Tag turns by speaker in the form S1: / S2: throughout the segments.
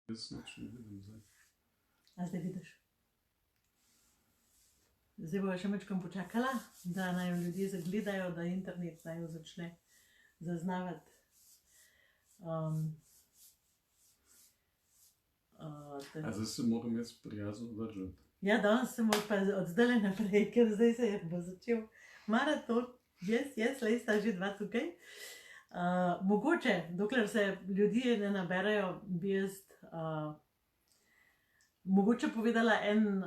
S1: Jaz nič ne vidim zdaj.
S2: A zdaj vidiš? Zdaj bo še mečkam počakala, da naj ljudje zagledajo, da internet naj jo začne zaznavati.
S1: Zdaj se moram jaz prijazno držati.
S2: Ja, danes se moraš pa od zdaj naprej, ker zdaj se bo začel maraton. Jaz, lej sta že dva tukaj. Mogoče, dokler se ljudje ne naberajo, bi jaz mogoče povedala en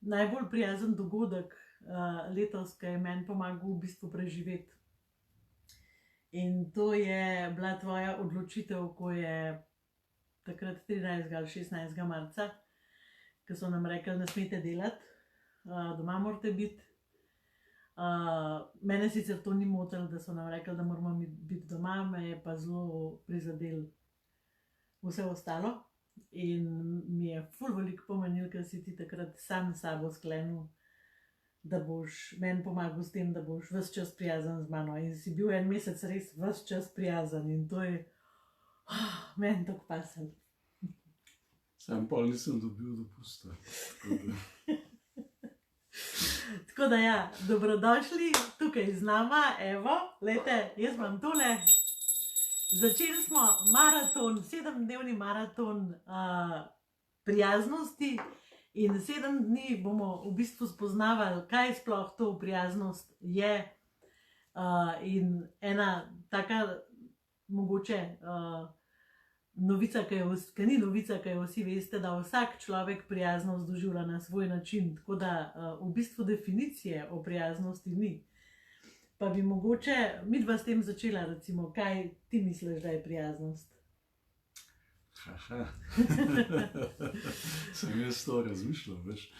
S2: najbolj prijazen dogodek letos, ki je meni pomagal v bistvu preživeti. In to je bila tvoja odločitev, ko je takrat 13. ali 16. marca, ko so nam rekli, ne smete delati, doma morate biti. Mene sicer to ni motilo, da so nam rekli, da moramo biti doma, me je pa zelo prizadel vse ostalo. In mi je ful veliko pomenil, ker si ti takrat sam s sabo sklenil, da boš meni pomagal s tem, da boš ves čas prijazen z mano. In si bil en mesec res ves čas prijazen in to je meni tako pasal.
S1: Sam pol nisem dobil dopusta.
S2: Tako da ja, dobrodošli tukaj z nama, evo, lejte, jaz imam tole. Začeli smo maraton, 7-dnevni maraton prijaznosti in 7 dni bomo v bistvu spoznavali, kaj sploh to prijaznost je. In ena taka mogoče novica, ki ni novica, ki jo vsi veste, da vsak človek prijaznost doživlja na svoj način, tako da v bistvu definicije o prijaznosti ni. Pa bi mogoče midva s tem začela, recimo, kaj ti misliš, da je prijaznost?
S1: Sem jaz to razmišljal, veš.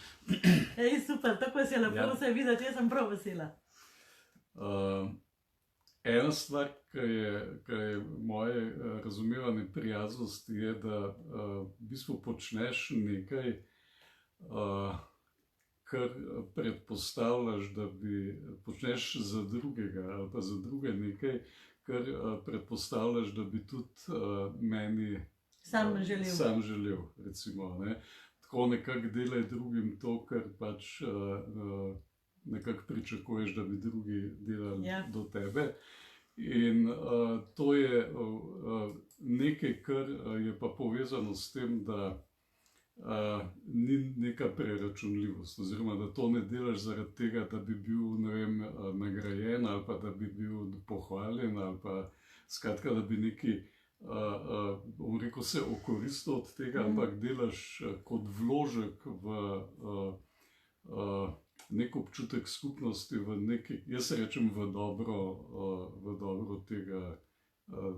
S2: Ej, super, tako se je lepo vse videti, jaz sem prav vesela.
S1: Ena stvar, ki je moje razumevanje prijaznosti, je, da v bistvu počneš nekaj, kar predpostavljaš, da počneš za drugega ali pa za druge nekaj, kar predpostavljaš, da bi tudi meni sam želel, recimo, ne. Tako nekako delaj drugim to, kar pač nekako pričakuješ, da bi drugi delali do tebe. In to je nekaj, kar je pa povezano s tem, da ni neka preračunljivost, oziroma da to ne delaš zaradi tega, da bi bil, ne vem, nagrajen ali pa da bi bil pohvaljen ali pa skratka, da bi neki, bom rekel, se okoristil od tega, ampak delaš kot vložek v nek občutek skupnosti, v neki, jaz rečem, v dobro tega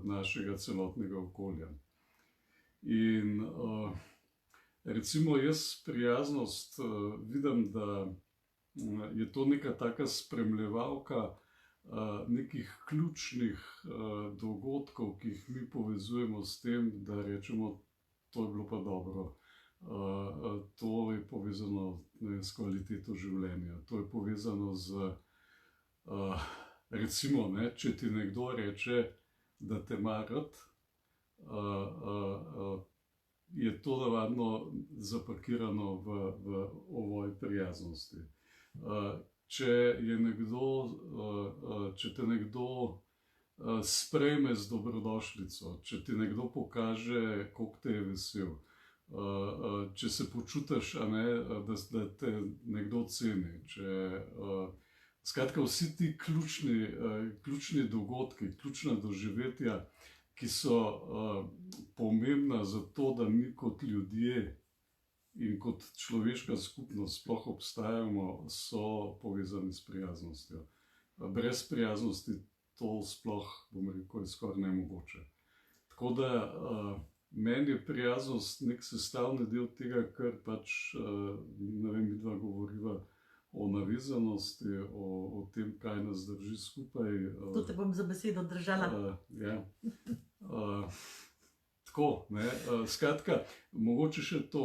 S1: našega celotnega okolja. In recimo jaz prijaznost vidim, da je to neka taka spremljevalka nekih ključnih dogodkov, ki jih mi povezujemo s tem, da rečemo, to je bilo pa dobro. To je povezano s kvaliteto življenja. To je povezano z, recimo, če ti nekdo reče, da te ima rad, je to navadno zapakirano v ovoj prijaznosti. Če te nekdo sprejme z dobrodošlico, če ti nekdo pokaže, koliko te je vesel, če se počutiš, da te nekdo ceni, skratka, vsi ti ključni dogodki, ključna doživetja, ki so pomembna za to, da mi kot ljudje in kot človeška skupnost sploh obstajamo, so povezani s prijaznostjo. Brez prijaznosti to sploh, bom rekel, je skoraj nemogoče. Tako da meni je prijaznost nek sestavni del tega, kar pač, ne vem, midva govoriva o navezanosti, o tem, kaj nas drži skupaj.
S2: To te bom za besedo držala.
S1: Ja. Tako, skratka, mogoče še to,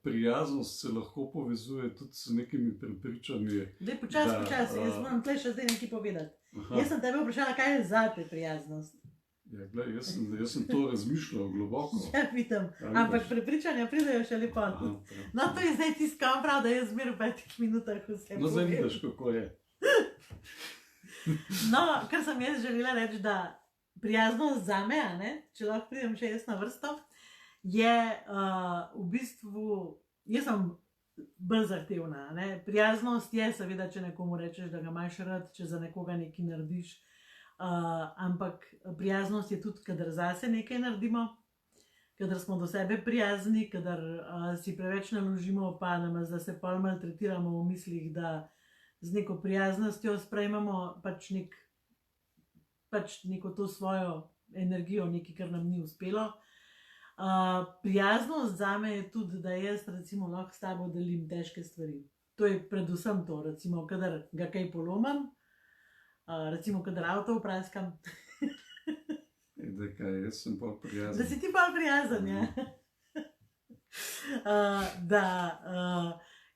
S1: prijaznost se lahko povezuje tudi s nekimi prepričanji.
S2: Daj, počasi, jaz moram tle še zdaj nekaj povedati. Jaz sem tebe vprašala, kaj je zate prijaznost.
S1: Ja, gled, jaz sem to razmišljal globoko.
S2: Ja, vidim. Ampak prepričanja pridejo še lepo. No, to je zdaj tiskam prav, da jaz zmer v 5 minutah vse povem.
S1: No, zdaj vidiš, kako je.
S2: No, kar sem jaz želela reči, da prijaznost zame, če lahko pridem še jaz na vrsto, je v bistvu, jaz sem bolj zahtevna. Prijaznost je seveda, če nekomu rečeš, da ga imaš rad, če za nekoga nekaj narediš, ampak prijaznost je tudi, kadar zase nekaj naredimo, kadar smo do sebe prijazni, kadar si preveč naložimo, pa namaz, da se pol maltretiramo v mislih, da z neko prijaznostjo sprejmemo pač neko to svojo energijo, nekaj, kar nam ni uspelo. Prijaznost zame je tudi, da jaz recimo lahko s tabo delim težke stvari. To je predvsem to, recimo, kadar ga kaj polomam, recimo, kadar avto upraskam.
S1: Da kaj, jaz sem pa prijazen.
S2: Da si ti pa prijazen, ja.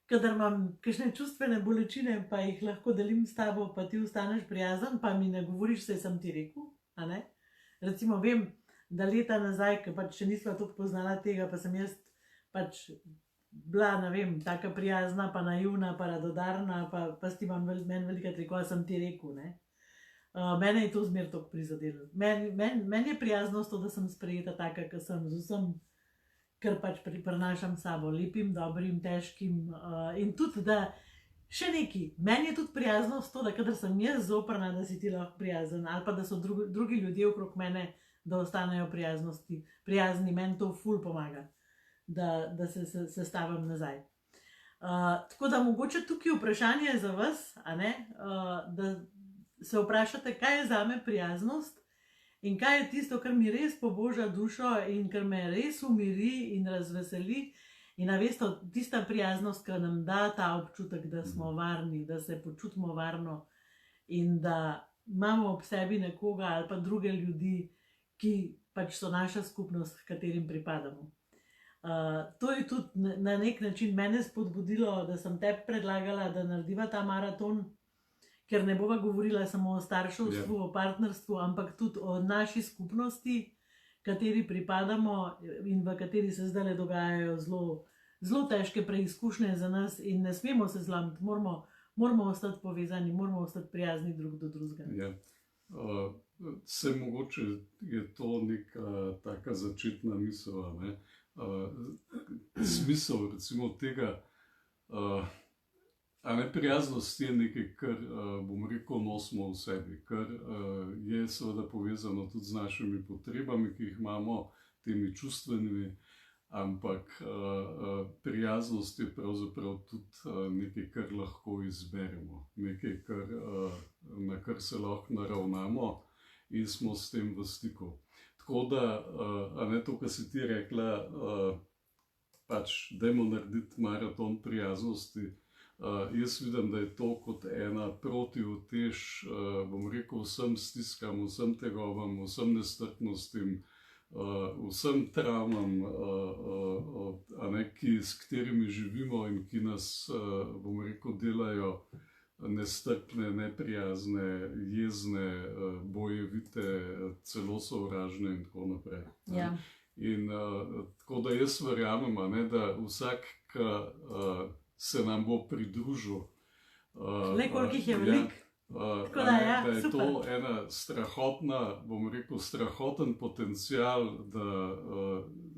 S2: Kadar imam kakšne čustvene bolečine, pa jih lahko delim s tabo, pa ti ostaneš prijazen, pa mi ne govoriš, saj sem ti rekel, a ne? Recimo, vem, da leta nazaj, ker pač še nisva toliko poznala tega, pa sem jaz pač bila, ne vem, taka prijazna, pa naivna, pa radodarna, pa s ti imam meni velikrat rekel, a sem ti rekel, ne. Mene je to zmer toliko prizadelo. Meni je prijaznost to, da sem sprejeta taka, ker sem z vsem, kar pač prinašam sabo, lepim, dobrim, težkim, in tudi, da še neki, meni je tudi prijaznost to, da kadar sem jaz zoprna, da si ti lahko prijazen, ali pa da so drugi ljudje okrog mene, da ostanejo prijazni, meni to ful pomaga, da se sestavim nazaj. Tako da mogoče tukaj vprašanje za vas, da se vprašate, kaj je zame prijaznost in kaj je tisto, kar mi res poboža dušo in kar me res umiri in razveseli. In veste, tista prijaznost, ki nam da ta občutek, da smo varni, da se počutimo varno in da imamo ob sebi nekoga ali pa druge ljudi, ki pač so naša skupnost, katerim pripadamo. To je tudi na nek način mene spodbudilo, da sem tebi predlagala, da narediva ta maraton, ker ne bova govorila samo o starševstvu, o partnerstvu, ampak tudi o naši skupnosti, kateri pripadamo in v kateri se zdaj dogajajo zelo težke preizkušnje za nas in ne smemo se zlamiti, moramo ostati povezani, moramo ostati prijazni drug do drugega.
S1: Ja. Se mogoče je to neka taka začetna misel, smisel recimo tega, prijaznost je nekaj, kar bom rekel, nosimo v sebi, kar je seveda povezano tudi z našimi potrebami, ki jih imamo, temi čustvenimi, ampak prijaznost je pravzaprav tudi nekaj, kar lahko izberemo, nekaj, na kar se lahko naravnamo in smo s tem v stiku. Tako da, to, kar si ti rekla, pač dajmo narediti maraton prijaznosti, jaz vidim, da je to kot ena protiutež, bom rekel, vsem stiskam, vsem tegovam, vsem nestrpnostim, vsem travmam, s katerimi živimo in ki nas, bom rekel, delajo nestrpne, neprijazne, jezne, bojevite, celo sovražne in tako naprej.
S2: Ja.
S1: In tako da jaz verjamem, da vsak, ki se nam bo pridružil,
S2: le koliko jih je veliko.
S1: Da je to ena strahotna, bom rekel, strahoten potencial, da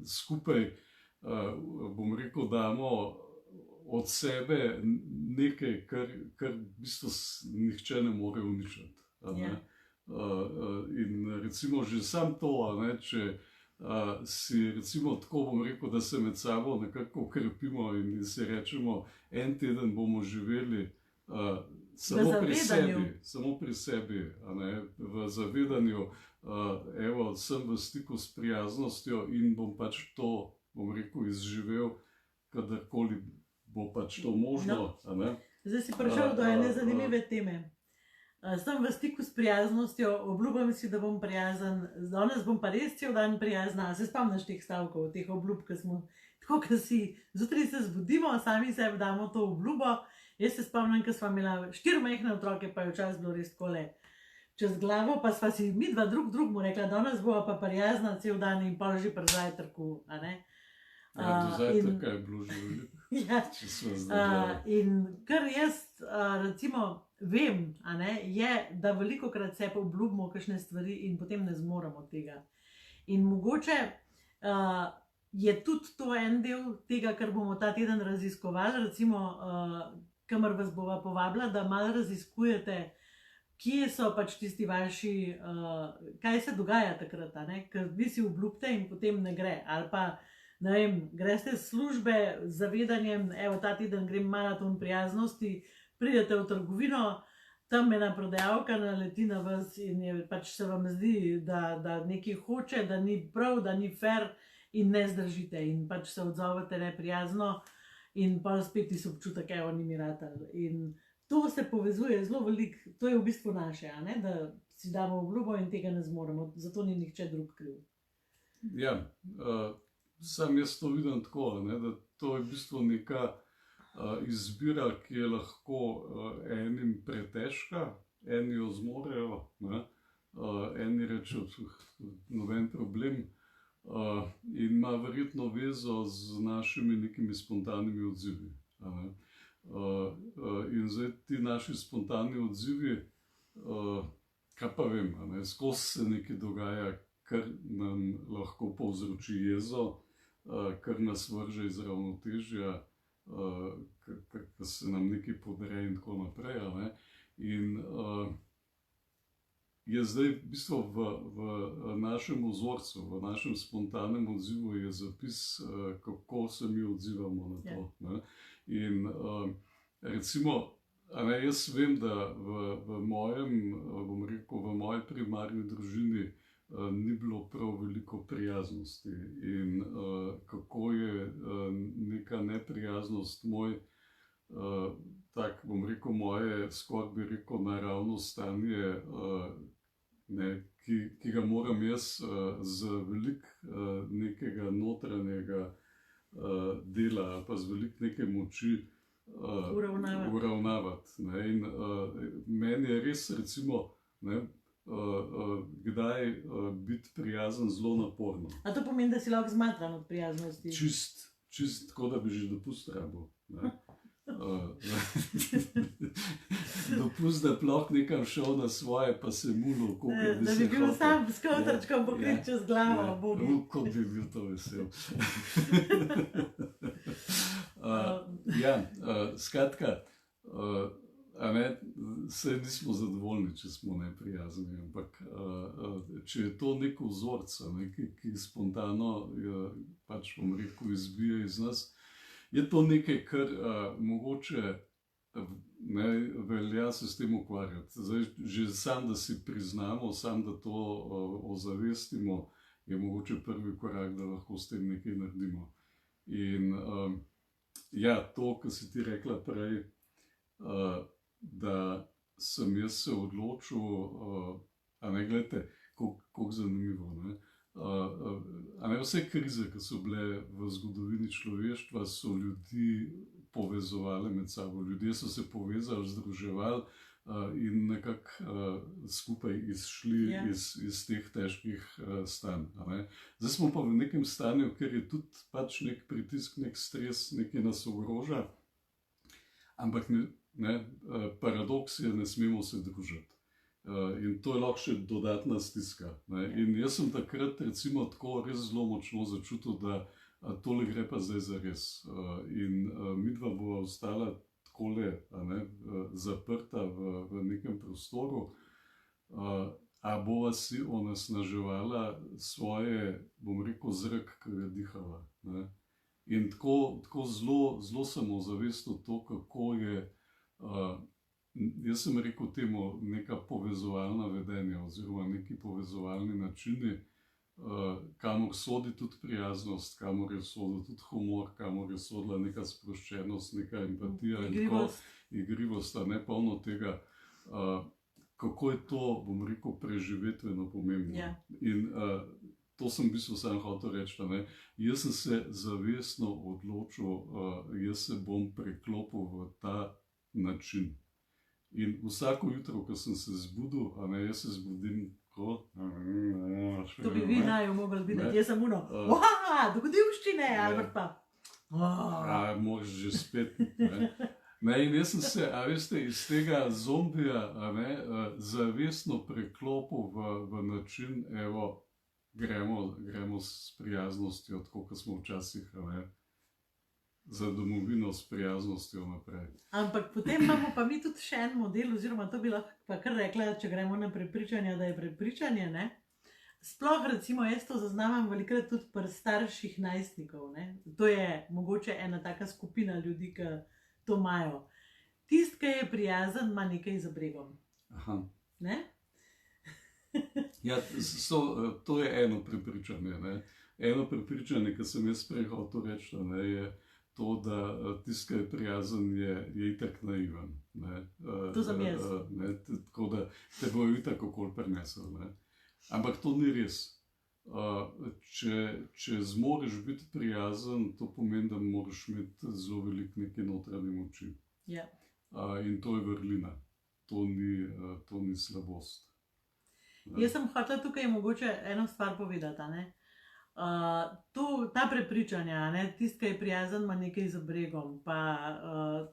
S1: skupaj, bom rekel, damo od sebe nekaj, kar v bistvu nihče ne more uničiti. In recimo že sam to, če si recimo tako, bom rekel, da se med sabo nekako okrepimo in si rečemo, en teden bomo živeli samo pri sebi, v zavedanju, evo, sem v stiku s prijaznostjo in bom pač to, bom rekel, izživel, kadarkoli bo pač to možno.
S2: Zdaj si prišel do ene zanimive teme. Sem v stiku s prijaznostjo, obljubim si, da bom prijazen, danes bom pa res cel dan prijazna. Se spomniš teh stavkov, teh obljub, ki smo, tako kot si, zjutraj se zbudimo, sami sebi damo to obljubo. Jaz se spomnim, ko sva imela 4 majhne otroke, pa je včasih bilo res takole. čez glavo, pa sva si mi dva drugmu rekla, danes bova pa prijazna cel dan in pa že pri zajtrku.
S1: Ja, do zajtrka je bilo že veliko, če sva zdaj.
S2: In kar jaz recimo vem, je, da veliko krat se pa obljubimo kakšne stvari in potem ne zmoremo tega. In mogoče je tudi to en del tega, kar bomo ta teden raziskovali, recimo, kamor vas bova povabila, da malo raziskujete, kje so pač tisti vaši, kaj se dogaja takrat, ker vi si obljubite in potem ne gre, ali pa, ne vem, greste z službe z zavedanjem, evo, ta teden grem maraton prijaznosti, pridete v trgovino, tam ena prodajalka naleti na vas in pač se vam zdi, da nekaj hoče, da ni prav, da ni fair in ne zdržite in pač se odzovete neprijazno in pa spet ti se občutek, evo, ni mi ratal. In to se povezuje zelo veliko, to je v bistvu naše, da si damo obljubo in tega ne zmoremo, zato ni nihče drug kriv.
S1: Ja, sam jaz to vidim tako, da to je v bistvu neka izbira, ki je lahko enim pretežka, eni jo zmorejo, eni rečejo, noben problem, in ima verjetno vezo z našimi nekimi spontanimi odzivi. In zdaj ti naši spontani odzivi, kaj pa vem, skozi se nekaj dogaja, kar nam lahko povzroči jezo, kar nas vrže iz ravnotežja, kar se nam nekaj podre in tako naprej. In je zdaj v bistvu v našem vzorcu, v našem spontanem odzivu je zapis, kako se mi odzivamo na to. In recimo, jaz vem, da v mojem, bom rekel, v moji primarni družini ni bilo prav veliko prijaznosti in kako je neka neprijaznost moj, tak, bom rekel, moje skoraj bi rekel naravno stanje, ki ga moram jaz z veliko nekega notranjega dela, pa z veliko neke moči uravnavati. In meni je res, recimo, kdaj biti prijazen zelo naporno.
S2: A to pomeni, da si lahko zmatran od prijaznosti?
S1: Čist tako, da bi že dopust rabil. Dopust, da ploh nekam šel na svoje, pa se mulil, koliko bi se hotel.
S2: Da bi bil sam s kotrčkom pokrit čez glavo.
S1: Koliko bi bil to vesel. Skratka, saj nismo zadovoljni, če smo neprijazni, ampak če je to nek vzorc, ki spontano, pač bom rekel, izbije iz nas, je to nekaj, kar mogoče velja se s tem ukvarjati. Zdaj, že sam, da si priznamo, sam, da to ozavestimo, je mogoče prvi korak, da lahko s tem nekaj naredimo. In to, kar si ti rekla prej, da sem jaz se odločil, gledajte, koliko zanimivo, vse krize, ki so bile v zgodovini človeštva, so ljudi povezovali med sabo. Ljudje so se povezali, združevali in nekako skupaj izšli iz teh težkih stanj. Zdaj smo pa v nekem stanju, ker je tudi pač nek pritisk, nek stres, nekaj nas ogroža, ampak paradoks je, ne smemo se družiti. In to je lahko še dodatna stiska. In jaz sem takrat recimo tako res zelo močno začutil, da tole gre pa zdaj za res. In midva bova ostala takole zaprta v nekem prostoru, a bova si onesnaževala svoje, bom rekel, zrak, ki ga dihava. In tako zelo sem ozavestil to, kako je, jaz sem rekel temu, neka povezovalna vedenja oziroma neki povezovalni načini, kamor sodi tudi prijaznost, kamor je sodil tudi humor, kamor je sodila neka sproščenost, neka empatija in tako igrivost, polno tega, kako je to, bom rekel, preživetveno pomembno. In to sem v bistvu sam hotel reči, jaz sem se zavestno odločil, jaz se bom preklopil v ta način. In vsako jutro, ko sem se zbudil, jaz se zbudim tako.
S2: To bi vi naju mogli videti, jaz sem uno. Dogodivščine, Albert pa.
S1: Moraš že spet. In jaz sem se, veste, iz tega zombija zavestno preklopil v način, evo, gremo s prijaznostjo, tako kot smo včasih, za domovino s prijaznostjo naprej.
S2: Ampak potem imamo pa mi tudi še en model, oziroma to bi lahko pa kar rekla, če gremo na prepričanje, da je prepričanje, ne? Sploh recimo jaz to zaznamam velikrat tudi pri starših najstnikov, ne? To je mogoče ena taka skupina ljudi, ki to imajo. Tist, ki je prijazen, ima nekaj za bregom.
S1: Aha.
S2: Ne?
S1: Ja, to je eno prepričanje, ne? Eno prepričanje, ki sem jaz prej hotel reči, je to, da tist, ki je prijazen, je itak naiven.
S2: To sem jaz.
S1: Tako da te bojo itak okoli prinesel. Ampak to ni res. Če zmoreš biti prijazen, to pomeni, da moraš imeti zelo veliko neke notranje moči.
S2: Ja.
S1: In to je vrlina. To ni slabost.
S2: Jaz sem hotela tukaj mogoče eno stvar povedati, ne? Ta prepričanja, tist, ki je prijazen, ima nekaj za bregom, pa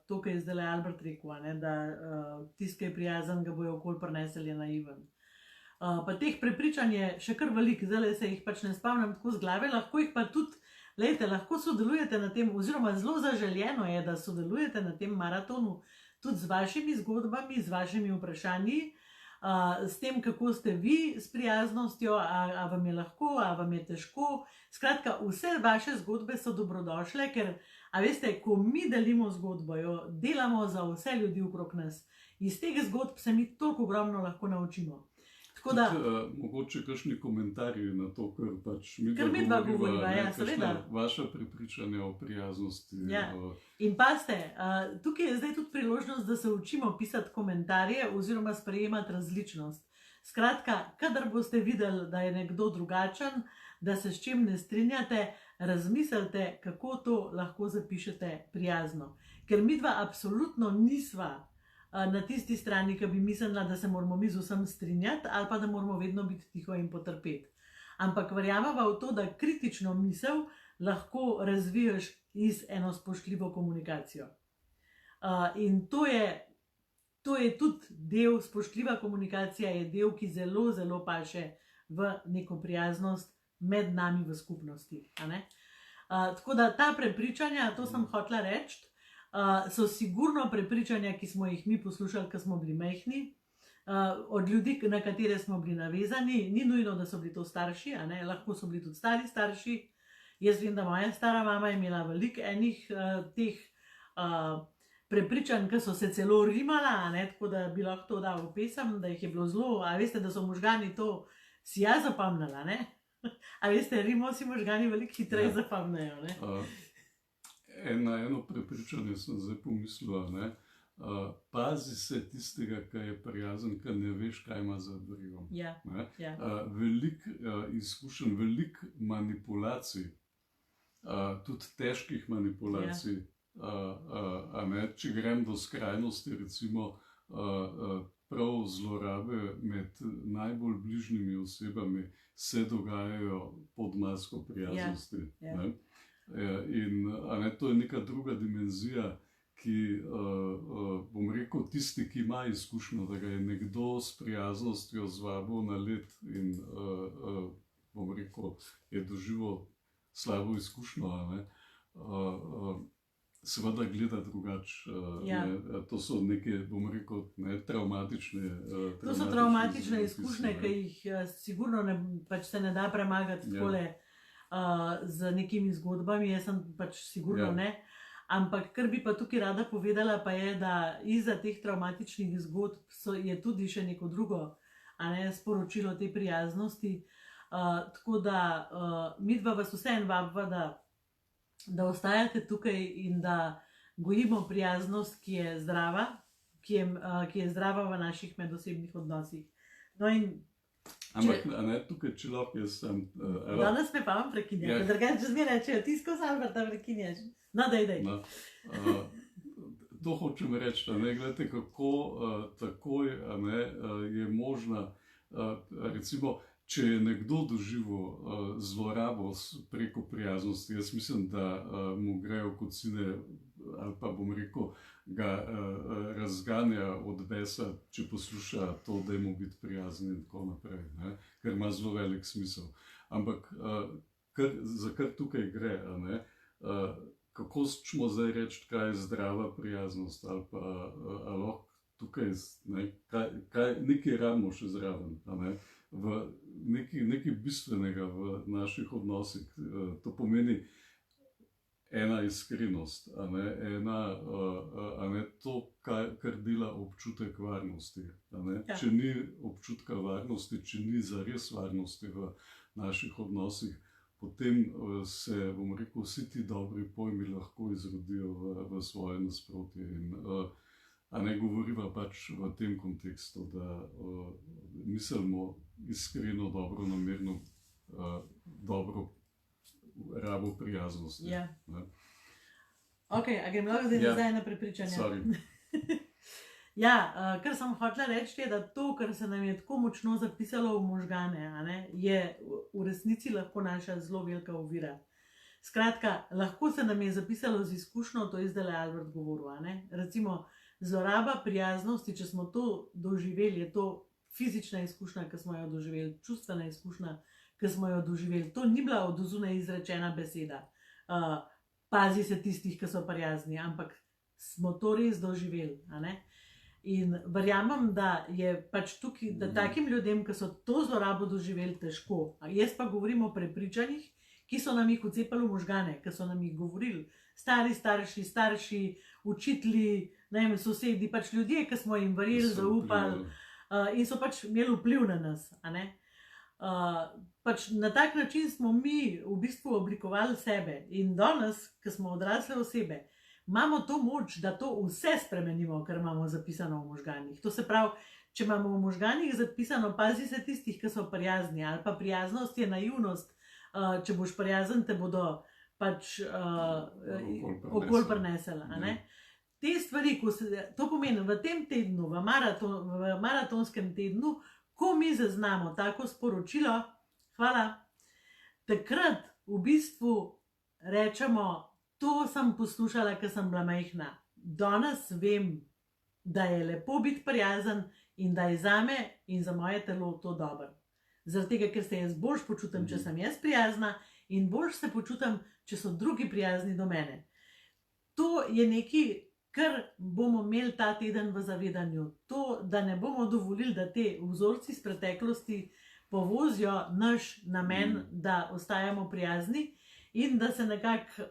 S2: to, kar je zdaj Albert rekel, da tist, ki je prijazen, ga bojo okoli prinesel, je naiven. Pa teh prepričanj je še kar veliko, zdaj se jih pač ne spomnim tako z glave, lahko jih pa tudi, lahko sodelujete na tem, oziroma zelo zaželjeno je, da sodelujete na tem maratonu, tudi z vašimi zgodbami, z vašimi vprašanji, s tem, kako ste vi s prijaznostjo, a vam je lahko, a vam je težko. Skratka, vse vaše zgodbe so dobrodošle, ker, a veste, ko mi delimo zgodbo, jo delamo za vse ljudi okrog nas. Iz teh zgodb se mi toliko ogromno lahko naučimo.
S1: Mogoče kakšni komentarji na to, kar pač
S2: midva govoriva, ja, seveda.
S1: Vaša prepričanja o prijaznosti.
S2: Ja. In paste, tukaj je zdaj tudi priložnost, da se učimo pisati komentarje oziroma sprejemati različnost. Skratka, kadar boste videli, da je nekdo drugačen, da se s čim ne strinjate, razmislite, kako to lahko zapišete prijazno. Ker midva absolutno nisva na tisti strani, ki bi mislila, da se moramo mi z vsem strinjati, ali pa da moramo vedno biti tiho in potrpeti. Ampak verjameva v to, da kritično misel lahko razviješ iz eno spoštljivo komunikacijo. In to je tudi del, spoštljiva komunikacija je del, ki zelo, zelo paše v neko prijaznost med nami v skupnosti. Tako da ta prepričanja, to sem hotela reči, so sigurno prepričanja, ki smo jih mi poslušali, ko smo bili majhni, od ljudi, na katere smo bili navezani. Ni nujno, da so bili to starši, lahko so bili tudi stari starši. Jaz vem, da moja stara mama je imela veliko enih teh prepričanj, ki so se celo rimala, tako da bi lahko to dal v pesem, da jih je bilo zelo, a veste, da so možgani to si ja zapomnila, a veste, rimo si možgani veliko hitreje zapomnejo,
S1: Eno prepričanje sem zdaj pomislila, pazi se tistega, ki je prijazen, ki ne veš, kaj ima za bregom. Veliko izkušenj, veliko manipulacij, tudi težkih manipulacij, če grem do skrajnosti, recimo prav zlorabe med najbolj bližnjimi osebami se dogajajo pod masko prijaznosti. In to je neka druga dimenzija, ki, bom rekel, tisti, ki ima izkušnjo, da ga je nekdo s prijaznostjo zvabil na led in, bom rekel, je doživel slabo izkušnjo, seveda gleda drugače. To so neke, bom rekel, traumatične.
S2: To so traumatične izkušnje, ki jih sigurno pač se ne da premagati takole z nekimi zgodbami, jaz sem pač sigurno ne. Ampak kar bi pa tukaj rada povedala, pa je, da izza teh traumatičnih zgodb je tudi še neko drugo sporočilo te prijaznosti. Tako da midva vas vseeno vabiva, da ostajate tukaj in da gojimo prijaznost, ki je zdrava, ki je zdrava v naših medosebnih odnosih. No in
S1: ampak, tukaj, če lahko jaz sem...
S2: Danes me pa vam prekinjate, drugače zmeraj rečejo, ti skozi Alberta prekinjaš. No, dej.
S1: to hočem reči, ne, gledajte, kako takoj je možna, recimo, če je nekdo doživel zlorabo preko prijaznosti, jaz mislim, da mu grejo kocine, ali pa bom rekel, ga razganja od besa, če posluša to, da mu biti prijazen in tako naprej, ne, ker ima zelo velik smisel. Ampak za kar tukaj gre, ne, kako smo zdaj reči, kaj je zdrava prijaznost, ali pa lahko tukaj nekaj rabimo še zraven, ne, nekaj bistvenega v naših odnosih. To pomeni ena iskrenost, to, kar dela občutek varnosti. Ja. Če ni občutka varnosti, če ni zares varnosti v naših odnosih, potem se, bom rekel, vsi ti dobri pojmi lahko izrodijo v svoje nasprotje. In ne govoriva pač v tem kontekstu, da mislimo iskreno, dobro, namerno, dobro rabo prijaznosti.
S2: Ja. Ok, a grem lahko zdaj nazaj na prepričanje.
S1: Sorry.
S2: Ja, kar sem hotela reči, je, da to, kar se nam je tako močno zapisalo v možgane, je v resnici lahko naša zelo velika ovira. Skratka, lahko se nam je zapisalo z izkušnjo, to je zdaj Albert govoril, recimo, zloraba prijaznosti, če smo to doživeli, je to fizična izkušnja, ki smo jo doživeli, čustvena izkušnja, ki smo jo doživeli. To ni bila od zunaj izrečena beseda. Pazi se tistih, ki so prijazni, ampak smo to res doživeli. In verjamem, da je pač tukaj, da takim ljudem, ki so to zlorabo doživeli, težko. Jaz pa govorim o prepričanjih, ki so nam jih vcepali v možgane, ki so nam jih govorili starši, učitelji, sosedi, pač ljudje, ki smo jim verjeli, zaupali in so pač imeli vpliv na nas. Pač na tak način smo mi v bistvu oblikovali sebe in danes, ki smo odrasle osebe, imamo to moč, da to vse spremenimo, kar imamo zapisano v možganih. To se pravi, če imamo v možganih zapisano, pazi se tistih, ki so prijazni, ali pa prijaznost je naivnost, če boš prijazen, te bodo pač okol prinesela. Te stvari, to pomeni v tem tednu, v maratonskem tednu, ko mi zaznamo tako sporočilo, hvala, takrat v bistvu rečemo, to sem poslušala, ker sem bila majhna. Danes vem, da je lepo biti prijazen in da je zame in za moje telo to dobro. Zaradi tega, ker se jaz boljš počutim, če sem jaz prijazna in boljš se počutim, če so drugi prijazni do mene. To je nekaj, kar bomo imeli ta teden v zavedanju. To, da ne bomo dovolili, da te vzorci iz preteklosti povozijo naš namen, da ostajamo prijazni in da se nekako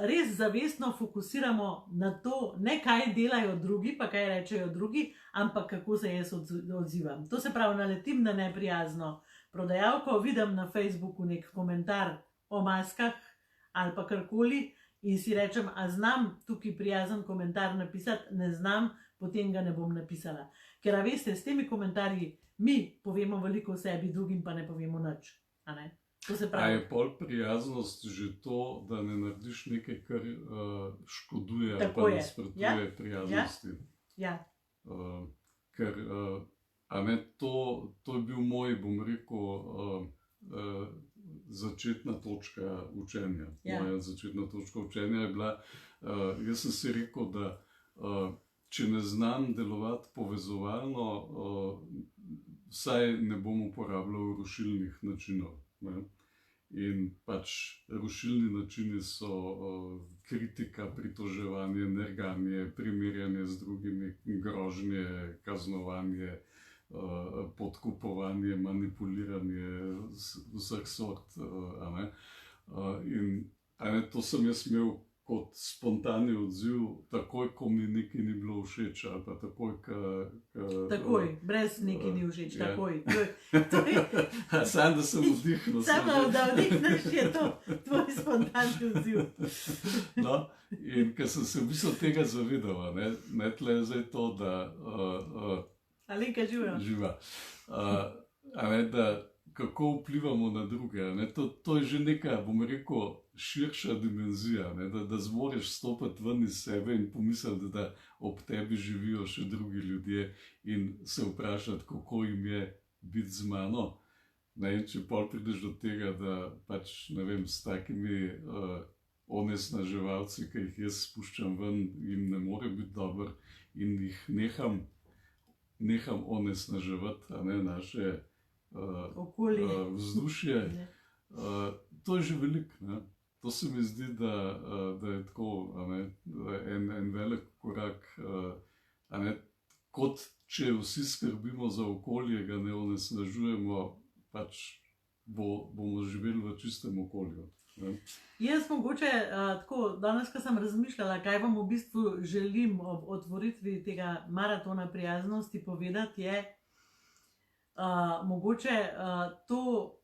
S2: res zavestno fokusiramo na to, ne kaj delajo drugi, pa kaj rečejo drugi, ampak kako se jaz odzivam. To se pravi, naletim na neprijazno prodajalko, vidim na Facebooku nek komentar o maskah ali pa karkoli in si rečem, a znam tukaj prijazen komentar napisati, ne znam, potem ga ne bom napisala. Ker veste, s temi komentarji mi povemo veliko o sebi, drugim pa ne povemo nič.
S1: A je pol prijaznost že to, da ne narediš nekaj, kar škoduje ali pa nasprotuje prijaznosti?
S2: Ja.
S1: Ker to je bil moj, bom rekel, začetna točka učenja. Moja začetna točka učenja je bila, jaz sem si rekel, da če ne znam delovati povezovalno, vsaj ne bom uporabljal rušilnih načinov. In pač rušilni načini so kritika, pritoževanje, nerganje, primerjanje z drugimi, grožnje, kaznovanje, podkupovanje, manipuliranje vseh sort. In to sem jaz imel kot spontani odziv, takoj, ko mi nekaj ni bilo všeč, ali pa takoj,
S2: takoj, brez nekaj ni všeč, takoj.
S1: Sam, da sem vdihnil.
S2: Samo, da vdihneš, je to tvoj spontani odziv.
S1: No, in ker sem se v bistvu tega zavedal, ne tle je zdaj to, da
S2: Alenka živa.
S1: Živa. Da, kako vplivamo na druge. To je že neka, bom rekel, širša dimenzija, da zmoriš stopiti ven iz sebe in pomisliti, da ob tebi živijo še drugi ljudje in se vprašati, kako jim je biti z mano. In če pol prideš do tega, da pač, ne vem, s takimi onesnaževalci, ki jih jaz spuščam ven, jim ne more biti dobro in jih neham onesnaževati, naše vzdušje. To je že veliko. To se mi zdi, da je tako en velik korak, kot če vsi skrbimo za okolje, ga ne onesnažujemo, pač bomo živeli v čistem okolju.
S2: Jaz mogoče tako, danes, ko sem razmišljala, kaj vam v bistvu želim ob otvoritvi tega maratona prijaznosti povedati, je mogoče to,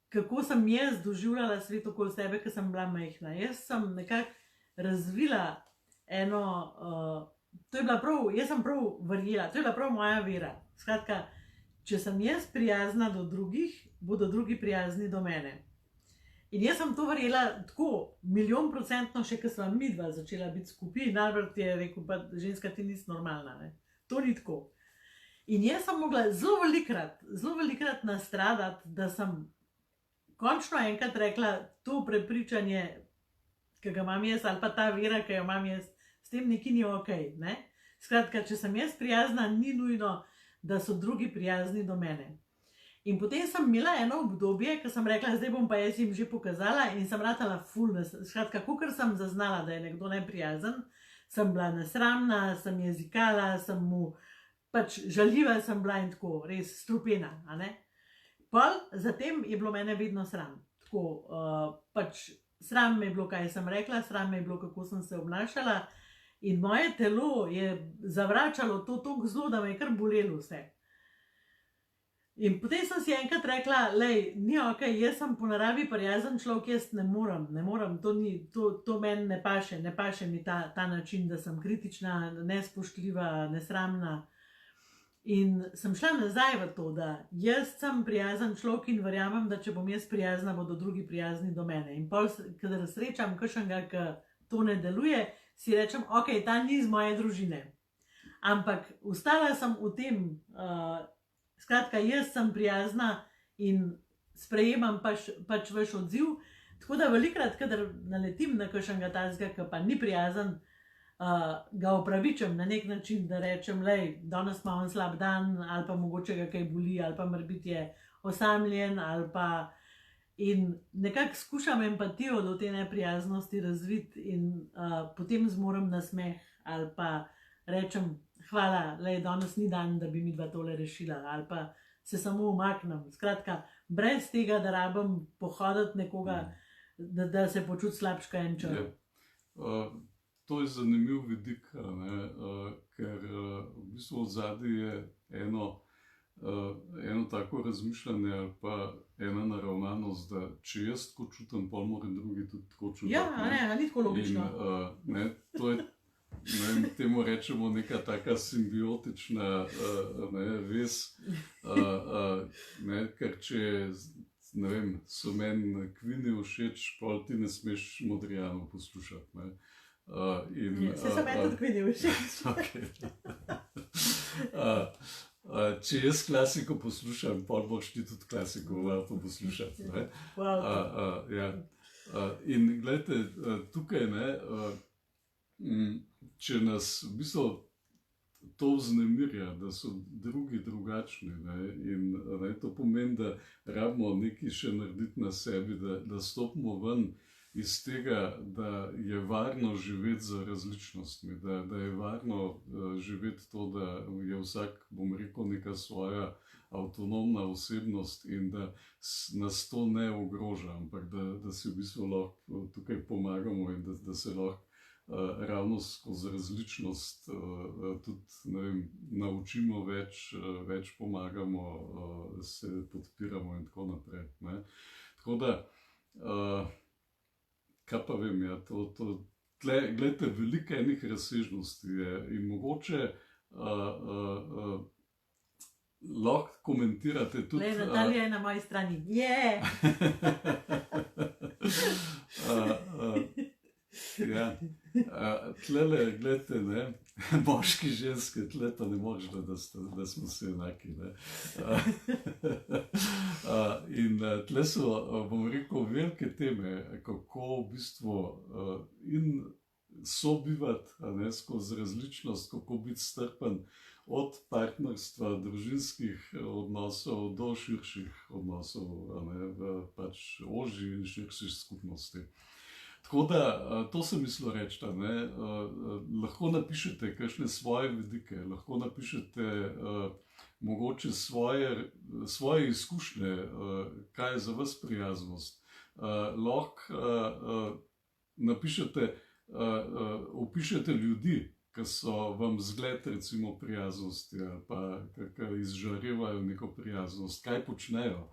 S2: kako sem jaz doživljala svet okoli sebe, ko sem bila majhna. Jaz sem nekako razvila eno, jaz sem prav verjela, to je bila prav moja vera. Skratka, če sem jaz prijazna do drugih, bodo drugi prijazni do mene. In jaz sem to verjela tako, 10000%, še ko sva midva začela biti skupaj, in Albert je rekel, pa ženska, ti nisi normalna, to ni tako. In jaz sem mogla zelo velikrat nastradati, da sem končno enkrat rekla, to prepričanje, ki ga imam jaz, ali pa ta vera, ki jo imam jaz, s tem nekaj ni okej. Skratka, če sem jaz prijazna, ni nujno, da so drugi prijazni do mene. In potem sem imela eno obdobje, ko sem rekla, zdaj bom pa jaz jim že pokazala in sem ratala ful. Skratka, kakor sem zaznala, da je nekdo neprijazen, sem bila nesramna, sem jezikala, sem mu pač žaljiva, sem bila in tako, res strupena. Zatem je bilo mene vedno sram. Tako, pač sram me je bilo, kaj sem rekla, sram me je bilo, kako sem se obnašala. In moje telo je zavračalo to tako zelo, da me je kar bolelo vse. In potem sem si enkrat rekla, lej, ni okej, jaz sem po naravi prijazen človek, jaz ne morem, to meni ne paše mi ta način, da sem kritična, nespoštljiva, nesramna. In sem šla nazaj v to, da jaz sem prijazen človek in verjamem, da če bom jaz prijazna, bodo drugi prijazni do mene. In pol, kadar srečam kakšnega, ki to ne deluje, si rečem, okej, ta ni iz moje družine. Ampak ostala sem v tem, skratka, jaz sem prijazna in sprejemam pač vaš odziv. Tako da velikrat, kadar naletim na kakšnega tazga, ki pa ni prijazen, ga opravičem na nek način, da rečem, lej, danes ima on slab dan, ali pa mogoče ga kaj boli, ali pa morebiti je osamljen, ali pa... In nekako skušam empatijo do te neprijaznosti razviti in potem zmorem na smeh, ali pa rečem, hvala, lej, danes ni dan, da bi midva tole rešila, ali pa se samo umaknem. Skratka, brez tega, da rabim pohoditi nekoga, da se počuti slabška en čar.
S1: To je zanimiv vidik, ker v bistvu odzadaj je eno tako razmišljanje ali pa ena naravnanost, da če jaz tako čutim, pol moram drugi tudi tako čutiti.
S2: Ja, ni tako logično.
S1: In to je, temu rečemo neka taka simbiotična vez, ker če, ne vem, so meni Queeni všeč, pol ti ne smeš Modrijano poslušati.
S2: Se so meni tudi Queeni všeč.
S1: Če jaz klasiko poslušam, pa boš ti tudi klasiko lahko poslušati. In gledajte, tukaj, če nas v bistvu to vznemirja, da so drugi drugačni, in to pomeni, da rabimo nekaj še narediti na sebi, da stopimo ven iz tega, da je varno živeti z različnostmi, da je varno živeti to, da je vsak, bom rekel, neka svoja avtonomna osebnost in da nas to ne ogroža, ampak da si v bistvu lahko tukaj pomagamo in da se lahko ravno skozi različnost tudi, ne vem, naučimo več pomagamo, se podpiramo in tako naprej. Tako da, kaj pa vem, gledajte, veliko enih razsežnosti je in mogoče lahko komentirate tudi.
S2: Natalija je na moji strani. Je!
S1: Ja, tlele, gledajte, ne, moški, ženske, tle pa ne moreš, da smo vsi enaki, ne. In tle so, bom rekel, velike teme, kako v bistvu in sobivati, ne, skozi različnost, kako biti strpen od partnerstva, družinskih odnosov do širših odnosov, ne, pač ožji in širših skupnosti. Tako da, to sem mislil reči, lahko napišete kakšne svoje vidike, lahko napišete mogoče svoje izkušnje, kaj je za vas prijaznost. Lahko napišete, opišete ljudi, ki so vam zgled recimo prijaznosti ali pa ki izžarevajo neko prijaznost, kaj počnejo.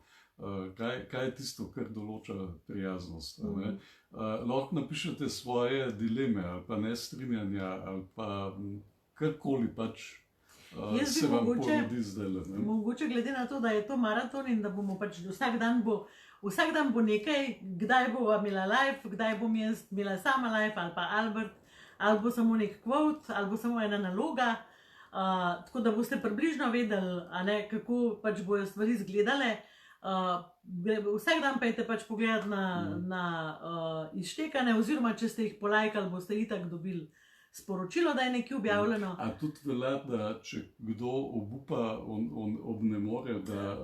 S1: Kaj je tisto, kar določa prijaznost. Lahko napišete svoje dileme ali pa nestrinjanja ali pa karkoli pač se vam porodi zdaj.
S2: Mogoče glede na to, da je to maraton in da bomo pač vsak dan bo nekaj, kdaj bova imela live, kdaj bom jaz imela sama live ali pa Albert, ali bo samo nek quote, ali bo samo ena naloga, tako da boste približno vedeli, kako pač bojo stvari izgledale. Vsak dan pejte pač pogledati na izštekane, oziroma če ste jih polajkali, boste itak dobili sporočilo, da je nekaj objavljeno.
S1: A tudi velja, da če kdo obupa, ne more, da...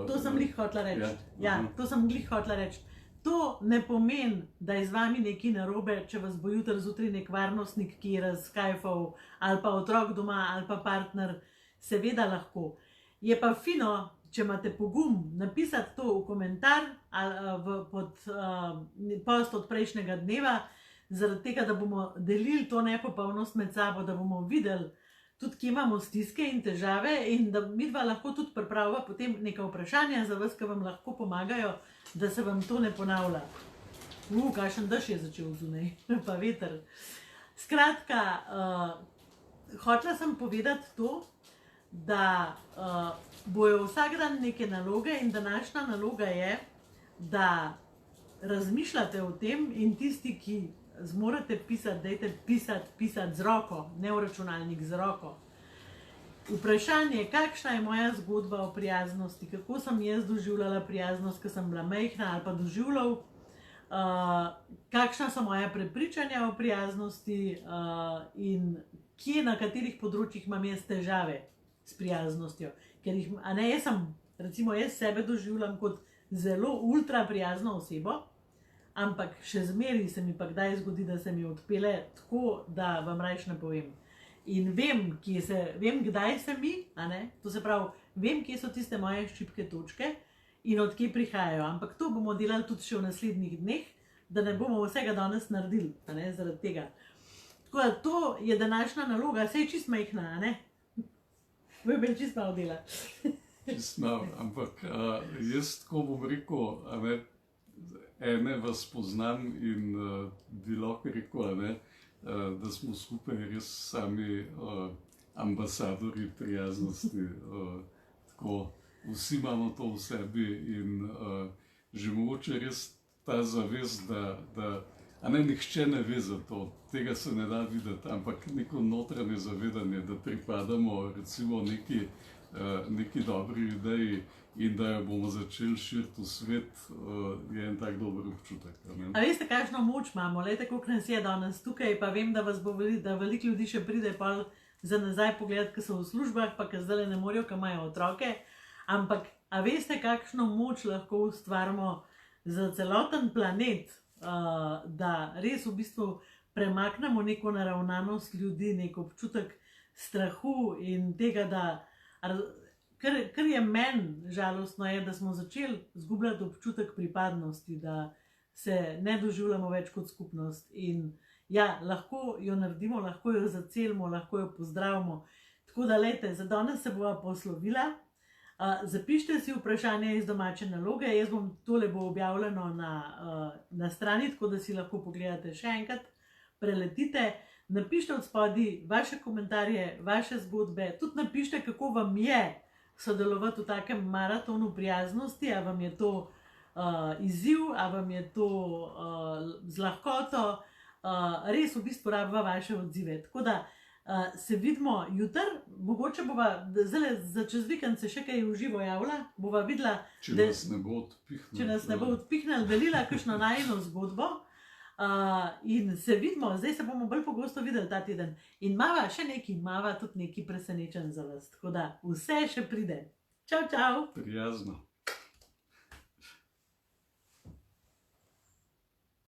S2: To sem glih hotela reči. Ja, to sem glih hotela reči. To ne pomeni, da je z vami nekaj narobe, če vas bo jutri zjutraj nek varnostnik, ki je razkajfal, ali pa otrok doma, ali pa partner, seveda lahko. Je pa fino, če imate pogum napisati to v komentar ali pod post od prejšnjega dneva, zaradi tega, da bomo delili to nepopolnost med sabo, da bomo videli tudi, kje imamo stiske in težave in da midva lahko tudi pripraviva potem neka vprašanja za vas, ki vam lahko pomagajo, da se vam to ne ponavlja. Kakšen dež je začel zunaj, pa veter. Skratka, hotela sem povedati to, da bojo vsak dan neke naloge in današnja naloga je, da razmišljate o tem in tisti, ki zmorete pisati, dajte pisati z roko, ne v računalnik, z roko. Vprašanje, kakšna je moja zgodba o prijaznosti, kako sem jaz doživljala prijaznost, ko sem bila majhna ali pa doživljal, kakšna so moja prepričanja o prijaznosti in kje, na katerih področjih imam jaz težave s prijaznostjo. Ker jaz sebe doživljam kot zelo ultra prijazno osebo, ampak še zmeraj se mi pa kdaj zgodi, da se mi odpele tako, da vam rajš ne povem. In vem, kdaj se mi, to se pravi, vem, kje so tiste moje šibke točke in od kje prihajajo. Ampak to bomo delali tudi še v naslednjih dneh, da ne bomo vsega danes naredili, zaradi tega. Tako da to je današnja naloga, saj je čist majhna, Bo je čist malo dela.
S1: Čist malo, ampak jaz tako bom rekel, ene vas poznam in bi lahko rekel, da smo skupaj res sami ambasadori prijaznosti. Tako, vsi imamo to v sebi in že mogoče res ta zavest, da nihče ne ve za to, tega se ne da videti, ampak neko notranje zavedanje, da pripadamo recimo neki dobri ideji in da jo bomo začeli širiti v svet, je en tak dober občutek.
S2: A veste, kakšno moč imamo? Lejte, koliko nas je danes tukaj, pa vem, da veliko ljudi še pride pa za nazaj pogledati, ki so v službah, pa ki zdaj ne morejo, ki imajo otroke. Ampak, a veste, kakšno moč lahko ustvarimo za celoten planet, da res v bistvu premaknemo neko naravnanost ljudi, nek občutek strahu in tega, kar je meni žalostno je, da smo začeli zgubljati občutek pripadnosti, da se ne doživljamo več kot skupnost. In ja, lahko jo naredimo, lahko jo zacelimo, lahko jo pozdravimo. Tako da, lejte, za danes se bova poslovila. Zapišite si vprašanje iz domače naloge, tole bo objavljeno na strani, tako da si lahko pogledate še enkrat, preletite, napišite od spodaj vaše komentarje, vaše zgodbe, tudi napišite, kako vam je sodelovati v takem maratonu prijaznosti, a vam je to izziv, a vam je to z lahkoto, res v bistvu rabva vaše odzive. Tako da se vidimo jutri, mogoče bova zdaj za čez vikend se še kaj v živo javila, bova videla,
S1: če nas ne bo odpihnil.
S2: Če nas ne bo odpihnil, delila kakšno najino zgodbo. In se vidimo, zdaj se bomo bolj pogosto videli ta teden. In mava še nekaj, mava tudi nekaj presenečen za vas. Tako da vse še pride. Čau, čau!
S1: Prijazno.